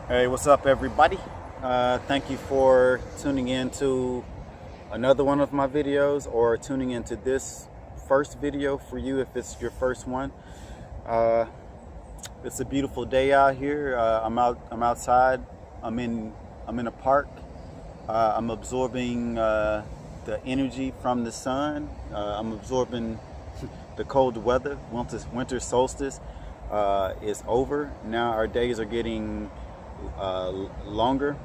Hey, what's up, everybody? Thank you for tuning in to another one of my videos, or tuning into this first video for you if it's your first one. Uh, it's a beautiful day out here. I'm outside. I'm in a park. I'm absorbing the energy from the sun. I'm absorbing the cold weather. Winter solstice is over. Now our days are getting longer.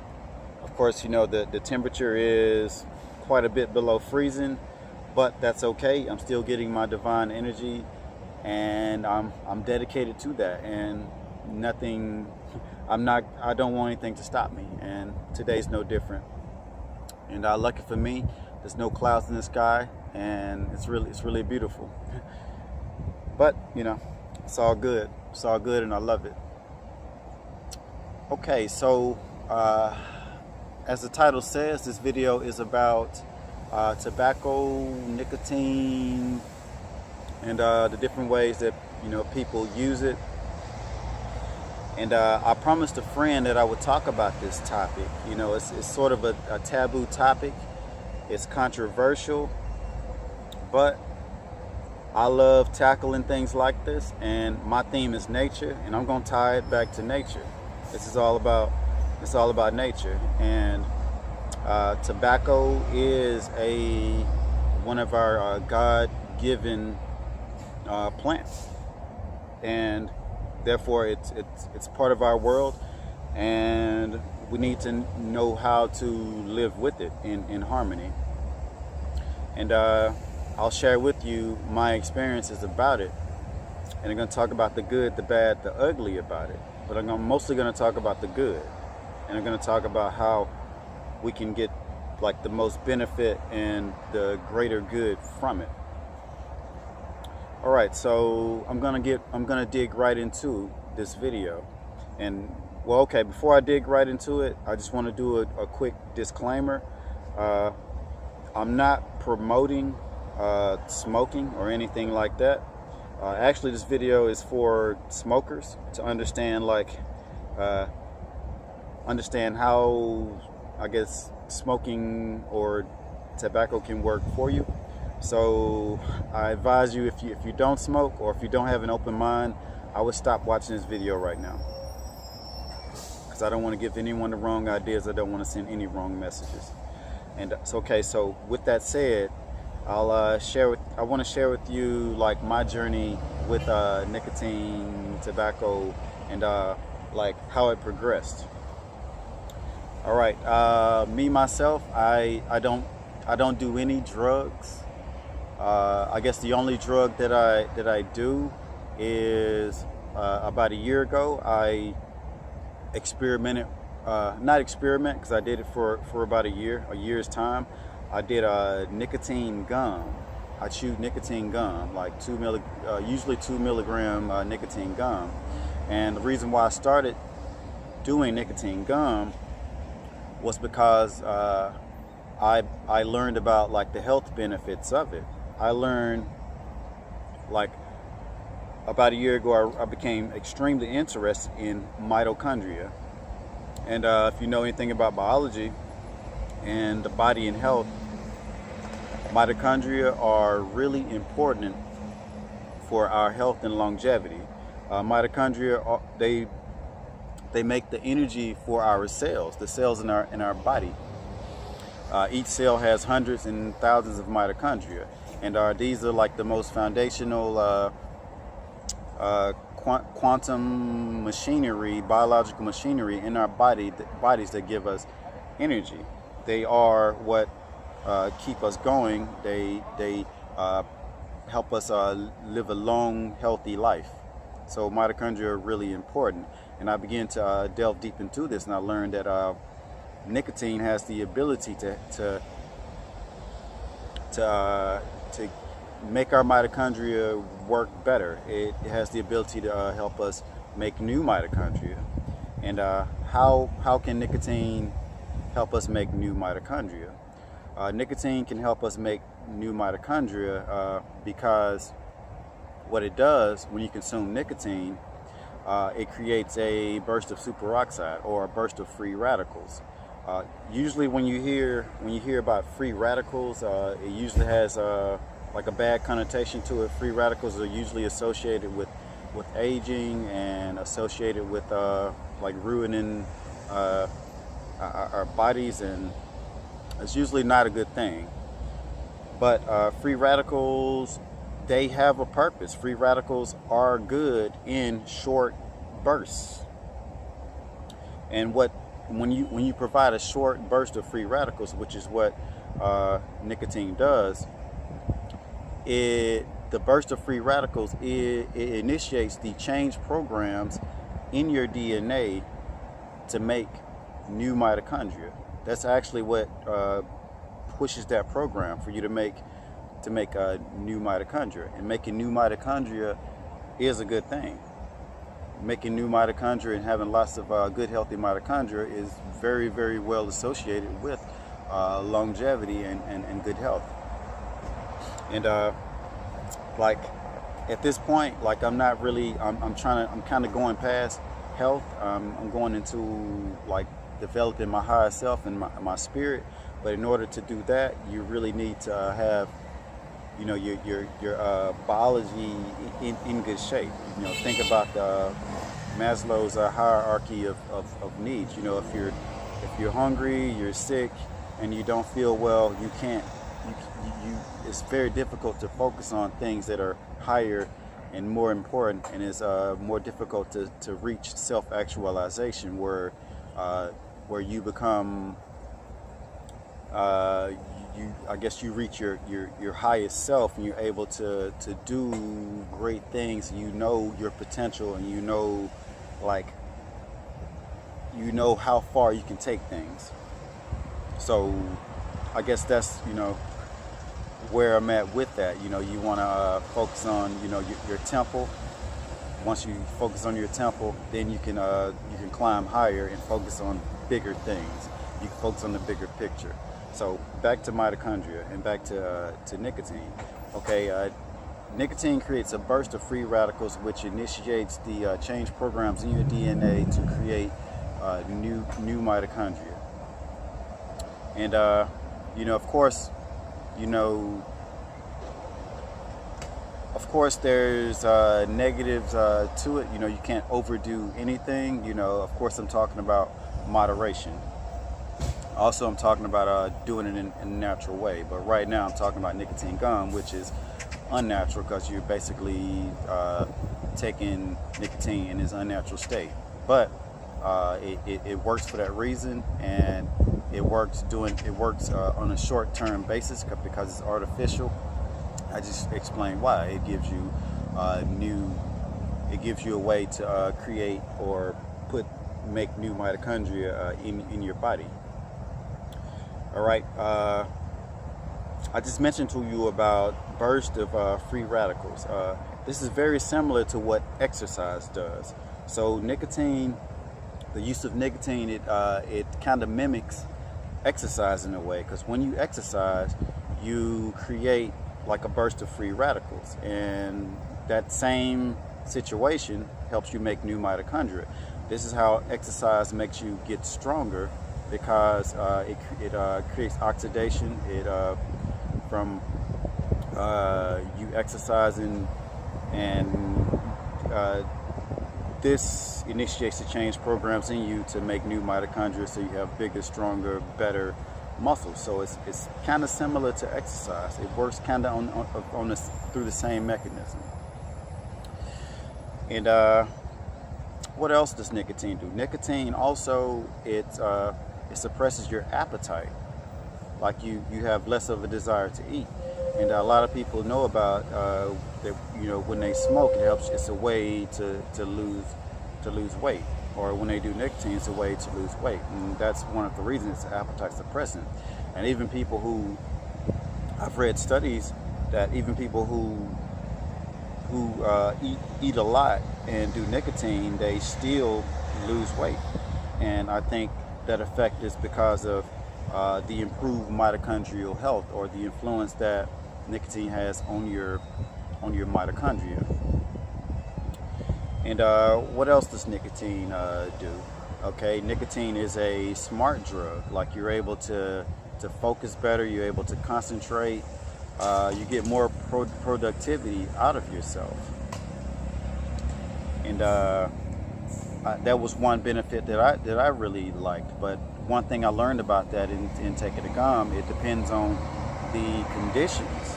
Of course, you know the temperature is quite a bit below freezing, but that's okay. I'm still getting my divine energy, and I'm dedicated to that. And nothing, I don't want anything to stop me. And today's no different. And lucky for me, there's no clouds in the sky, and it's really beautiful. But you know, it's all good. It's all good, and I love it. Okay, so as the title says, this video is about tobacco, nicotine, and the different ways that people use it. And I promised a friend that I would talk about this topic. It's sort of a taboo topic. It's controversial, but I love tackling things like this. And my theme is nature, and I'm gonna tie it back to nature. It's all about nature. And tobacco is one of our God-given plants, and therefore it's part of our world, and we need to know how to live with it in harmony. And I'll share with you my experiences about it, and I'm going to talk about the good, the bad, the ugly about it. But I'm mostly going to talk about the good, and I'm going to talk about how we can get like the most benefit and the greater good from it. All right, so I'm gonna dig right into this video. And well, okay, before I dig right into it, I just want to do a quick disclaimer. I'm not promoting smoking or anything like that. Actually, this video is for smokers to understand how, I guess, smoking or tobacco can work for you. So I advise you, if you don't smoke, or if you don't have an open mind, I would stop watching this video right now, because I don't want to give anyone the wrong ideas. I don't want to send any wrong messages. And it's okay. So with that said, I want to share with you like my journey with nicotine, tobacco, and like how it progressed. All right, me myself, I don't do any drugs. I guess the only drug that I do is about a year ago I experimented, not experiment, because I did it for about a year's time. I did nicotine gum. I chewed nicotine gum, like usually 2 milligram nicotine gum. And the reason why I started doing nicotine gum was because I learned about like the health benefits of it. I learned, like, about a year ago, I became extremely interested in mitochondria. And if you know anything about biology and the body and health, mitochondria are really important for our health and longevity. Mitochondria, they make the energy for our cells, the cells in our body. Each cell has hundreds and thousands of mitochondria, and these are like the most foundational quantum machinery, biological machinery in our bodies that give us energy. They are what keep us going. They help us live a long, healthy life. So mitochondria are really important. And I began to delve deep into this, and I learned that nicotine has the ability to make our mitochondria work better. It has the ability to help us make new mitochondria. And how can nicotine help us make new mitochondria? Nicotine can help us make new mitochondria because what it does when you consume nicotine, it creates a burst of superoxide or a burst of free radicals. Usually, when you hear about free radicals, it usually has like a bad connotation to it. Free radicals are usually associated with aging and associated with like ruining our bodies, and it's usually not a good thing. But free radicals, they have a purpose. Free radicals are good in short bursts. And when you provide a short burst of free radicals, which is what nicotine does, the burst of free radicals, it initiates the change programs in your DNA to make new mitochondria. That's actually what pushes that program for you to make new mitochondria. And making new mitochondria is a good thing. Making new mitochondria and having lots of good healthy mitochondria is very, very well associated with longevity and good health. And like at this point, like I'm kind of going past health. I'm going into like developing my higher self and my spirit. But in order to do that, you really need to have, you know, your biology in good shape. You know, think about the Maslow's hierarchy of needs. You know, if you're hungry, you're sick, and you don't feel well, you can't. It's very difficult to focus on things that are higher and more important, and it's more difficult to reach self-actualization, where you become. I guess you reach your highest self, and you're able to do great things. You know your potential, and you know how far you can take things. So I guess that's, you know, where I'm at with that. You know, you want to focus on, you know, your temple. Once you focus on your temple, then you can climb higher and focus on bigger things. You can focus on the bigger picture. So back to mitochondria and back to nicotine. Okay, nicotine creates a burst of free radicals, which initiates the change programs in your DNA to create new mitochondria. And you know, of course, there's negatives to it. You know, you can't overdo anything. You know, of course, I'm talking about moderation. Also, I'm talking about doing it in a natural way. But right now, I'm talking about nicotine gum, which is unnatural because you're basically taking nicotine in its unnatural state. But it works for that reason, and it works on a short-term basis because it's artificial. I just explained why. It gives you a way to create or make new mitochondria in your body. All right. I just mentioned to you about burst of free radicals. This is very similar to what exercise does. So nicotine, the use of nicotine, it kind of mimics exercise in a way, because when you exercise, you create like a burst of free radicals, and that same situation helps you make new mitochondria. This is how exercise makes you get stronger, because it creates oxidation. From you exercising, and this initiates the change programs in you to make new mitochondria, so you have bigger, stronger, better muscles. So it's kind of similar to exercise. It works kind of through the same mechanism. And what else does nicotine do? Nicotine also, it suppresses your appetite. Like you have less of a desire to eat. And a lot of people know about that. You know, when they smoke, it helps. It's a way to lose weight. Or when they do nicotine, it's a way to lose weight. And that's one of the reasons it's an appetite suppressant. And even people who, I've read studies that even people who eat a lot and do nicotine, they still lose weight. And I think that effect is because of the improved mitochondrial health, or the influence that nicotine has on your mitochondria. And what else does nicotine do? Okay, nicotine is a smart drug. Like, you're able to focus better, you're able to concentrate, you get more productivity out of yourself. And that was one benefit that I really liked. But one thing I learned about that in taking the gum, it depends on the conditions.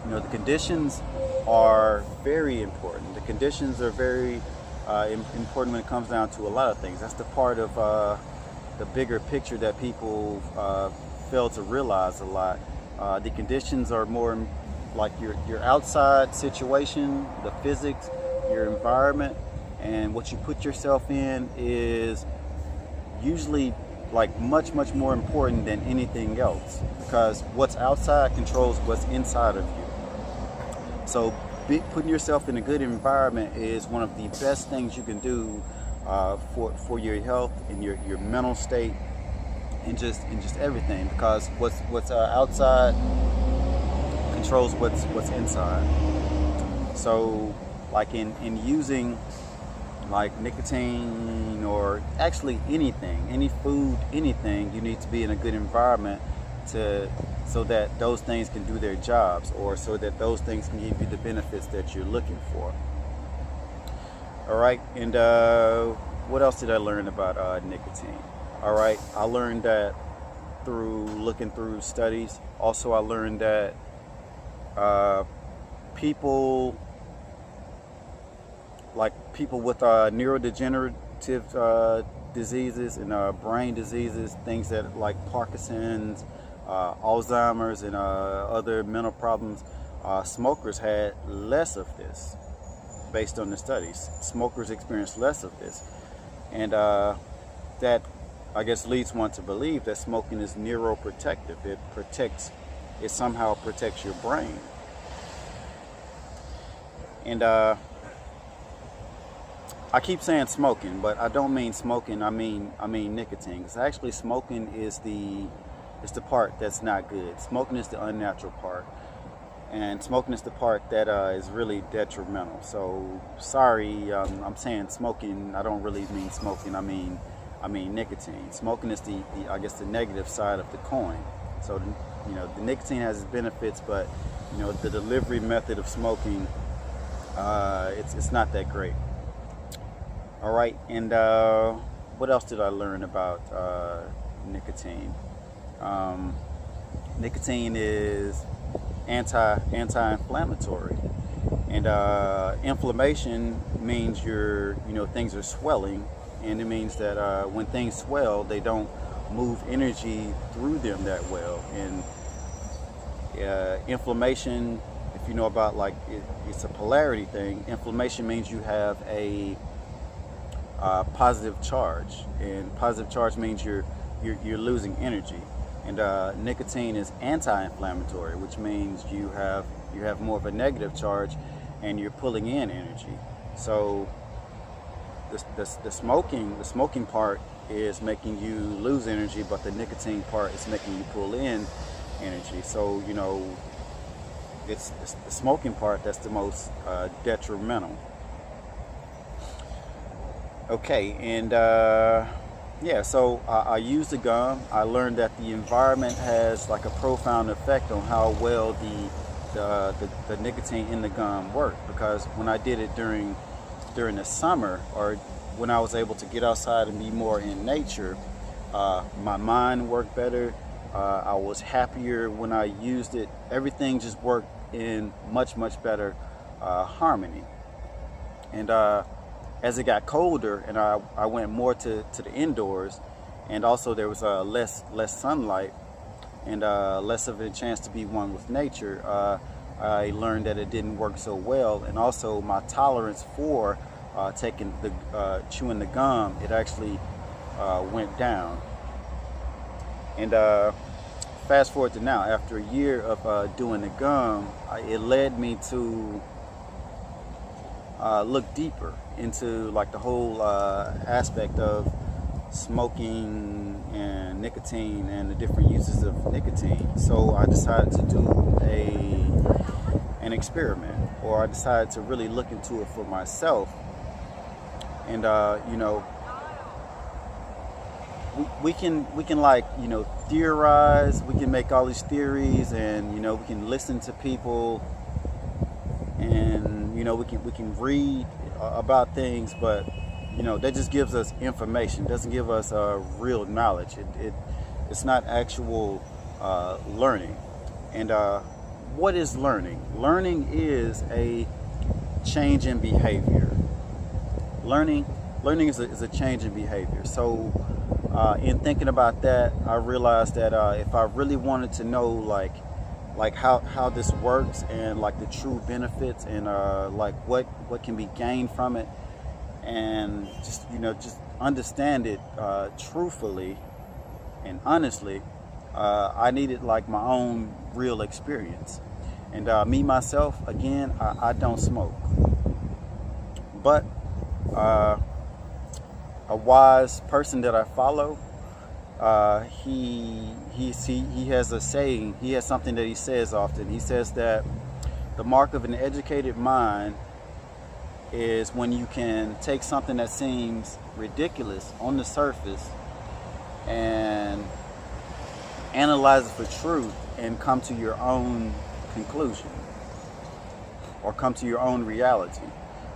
You know, the conditions are very important. The conditions are very important when it comes down to a lot of things. That's the part of the bigger picture that people fail to realize a lot. The conditions are more like your outside situation, the physics, your environment, and what you put yourself in is usually like much more important than anything else, because what's outside controls what's inside of you. So putting yourself in a good environment is one of the best things you can do for your health and your mental state and just everything, because what's outside controls what's inside. So like in using like nicotine, or actually anything, any food, anything, you need to be in a good environment so that those things can do their jobs, or so that those things can give you the benefits that you're looking for. All right, and what else did I learn about nicotine? All right, I learned that through looking through studies. Also, I learned that people with neurodegenerative diseases and brain diseases, things that like Parkinson's, Alzheimer's, and other mental problems, smokers had less of this. Based on the studies, smokers experienced less of this, and that, I guess, leads one to believe that smoking is neuroprotective. It somehow protects your brain. And I keep saying smoking, but I don't mean smoking. I mean nicotine. Because actually, smoking is the part that's not good. Smoking is the unnatural part, and smoking is the part that is really detrimental. So sorry, I'm saying smoking. I don't really mean smoking. I mean nicotine. Smoking is the I guess the negative side of the coin. So the nicotine has its benefits, but the delivery method of smoking, it's not that great. All right, and what else did I learn about nicotine? Nicotine is anti-inflammatory, and inflammation means things are swelling, and it means that when things swell, they don't move energy through them that well. And inflammation, if you know about it's a polarity thing. Inflammation means you have a positive charge, and positive charge means you're losing energy. And nicotine is anti-inflammatory, which means you have more of a negative charge, and you're pulling in energy. So the smoking part is making you lose energy, but the nicotine part is making you pull in energy. So it's the smoking part that's the most detrimental. Okay, and so I used the gum. I learned that the environment has like a profound effect on how well the nicotine in the gum worked, because when I did it during the summer, or when I was able to get outside and be more in nature, my mind worked better. I was happier when I used it. Everything just worked in much better harmony. And as it got colder and I went more to the indoors, and also there was less sunlight and less of a chance to be one with nature, I learned that it didn't work so well. And also my tolerance for chewing the gum, it actually went down. And fast forward to now, after a year of doing the gum, it led me to look deeper into like the whole aspect of smoking and nicotine and the different uses of nicotine. So I decided to do an experiment, or I decided to really look into it for myself. And you know, we can like, you know, theorize. We can make all these theories, and you know, we can listen to people, and you know, we can read about things, but you know, that just gives us information. It doesn't give us real knowledge. It's not actual learning. And what is learning? Learning is a change in behavior. Learning is a change in behavior. So in thinking about that, I realized that if I really wanted to know like how this works, and like the true benefits, and like what can be gained from it, and just, you know, just understand it truthfully and honestly, I needed like my own real experience. And me myself, again, I don't smoke, but a wise person that I follow, he has a saying. He has something that he says often. He says that the mark of an educated mind is when you can take something that seems ridiculous on the surface and analyze it for truth, and come to your own conclusion, or come to your own reality,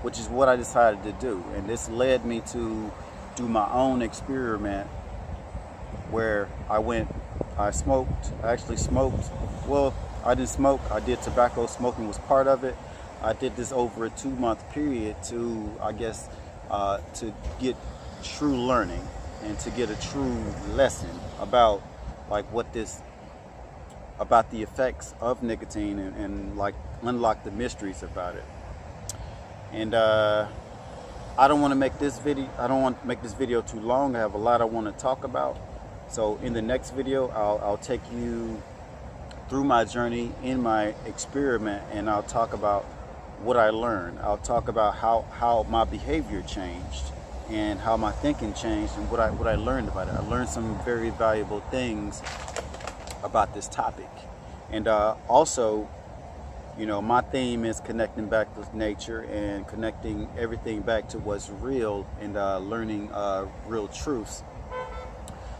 which is what I decided to do. And this led me to do my own experiment, where I actually smoked. Well, I didn't smoke. I did tobacco. Smoking was part of it. I did this over a 2-month period to, I guess, to get true learning, and to get a true lesson about like about the effects of nicotine, and like unlock the mysteries about it. And I don't want to make this video too long. I have a lot I want to talk about. So in the next video, I'll take you through my journey in my experiment, and I'll talk about what I learned. I'll talk about how my behavior changed, and how my thinking changed, and what I learned about it. I learned some very valuable things about this topic. And also, you know, my theme is connecting back with nature, and connecting everything back to what's real, and learning real truths.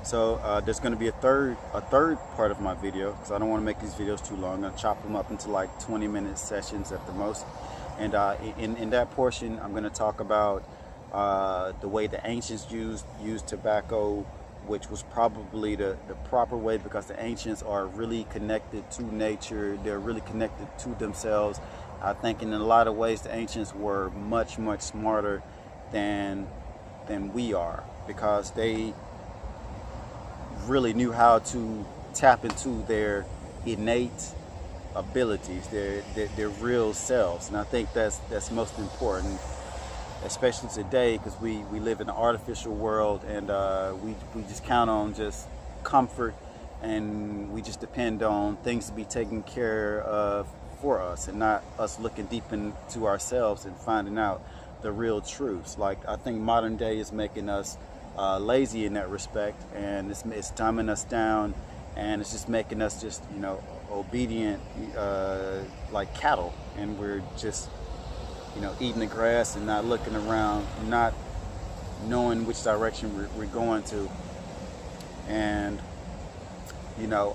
So there's going to be a third part of my video, because I don't want to make these videos too long. I'm going to chop them up into like 20-minute sessions at the most. And in that portion, I'm going to talk about the way the ancients used tobacco, which was probably the proper way, because the ancients are really connected to nature. They're really connected to themselves. I think in a lot of ways the ancients were much smarter than we are, because they really knew how to tap into their innate abilities, their real selves. And I think that's most important, especially today, because we live in an artificial world, and we just count on just comfort, and we just depend on things to be taken care of for us, and not us looking deep into ourselves and finding out the real truths. Like, I think modern day is making us lazy in that respect, and it's dumbing us down, and it's just making us just, you know, obedient like cattle, and we're just, you know, eating the grass and not looking around, not knowing which direction we're going to. And you know,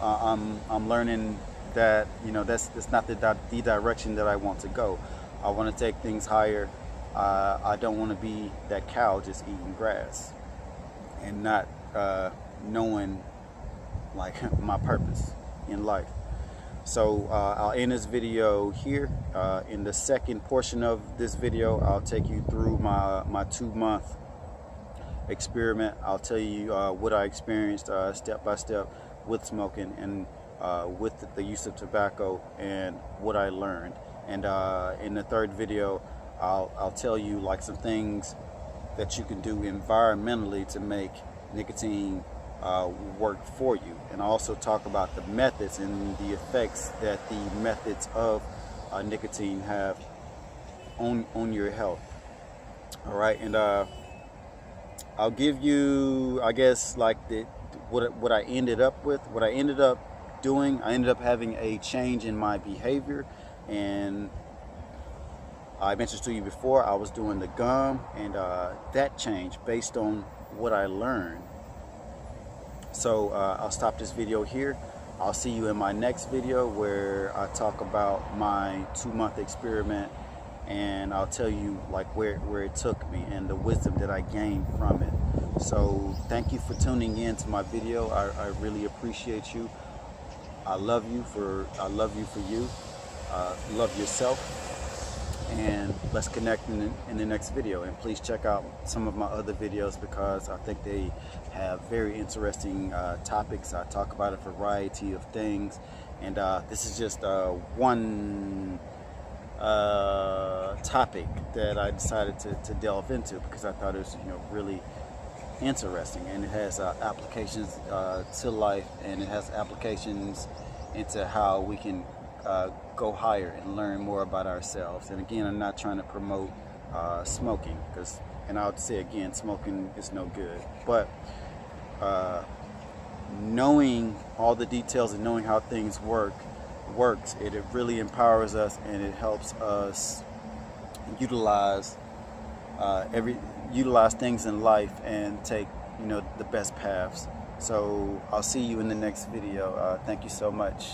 I'm learning that, you know, that's not the direction that I want to go. I want to take things higher. I don't want to be that cow just eating grass and not knowing like my purpose in life. So I'll end this video here. In the second portion of this video, I'll take you through my 2-month experiment. I'll tell you what I experienced step by step with smoking, and with the use of tobacco, and what I learned. And in the third video, I'll tell you like some things that you can do environmentally to make nicotine work for you, and also talk about the methods and the effects that the methods of nicotine have on your health. All right, and I'll give you, I guess, like what I ended up with. What I ended up doing, I ended up having a change in my behavior, and I mentioned to you before, I was doing the gum, and that changed based on what I learned. So I'll stop this video here. I'll see you in my next video where I talk about my 2-month experiment, and I'll tell you like where it took me and the wisdom that I gained from it. So thank you for tuning in to my video. I really appreciate you. I love you for you. Love yourself. And let's connect in the next video. And please check out some of my other videos because I think they have very interesting topics. I talk about a variety of things, and this is just one topic that I decided to delve into because I thought it was really interesting, and it has applications to life, and it has applications into how we can go higher and learn more about ourselves. And again, I'm not trying to promote smoking, and I'll say again, smoking is no good, but knowing all the details and knowing how things works, it really empowers us, and it helps us utilize things in life and take the best paths. So I'll see you in the next video. Thank you so much.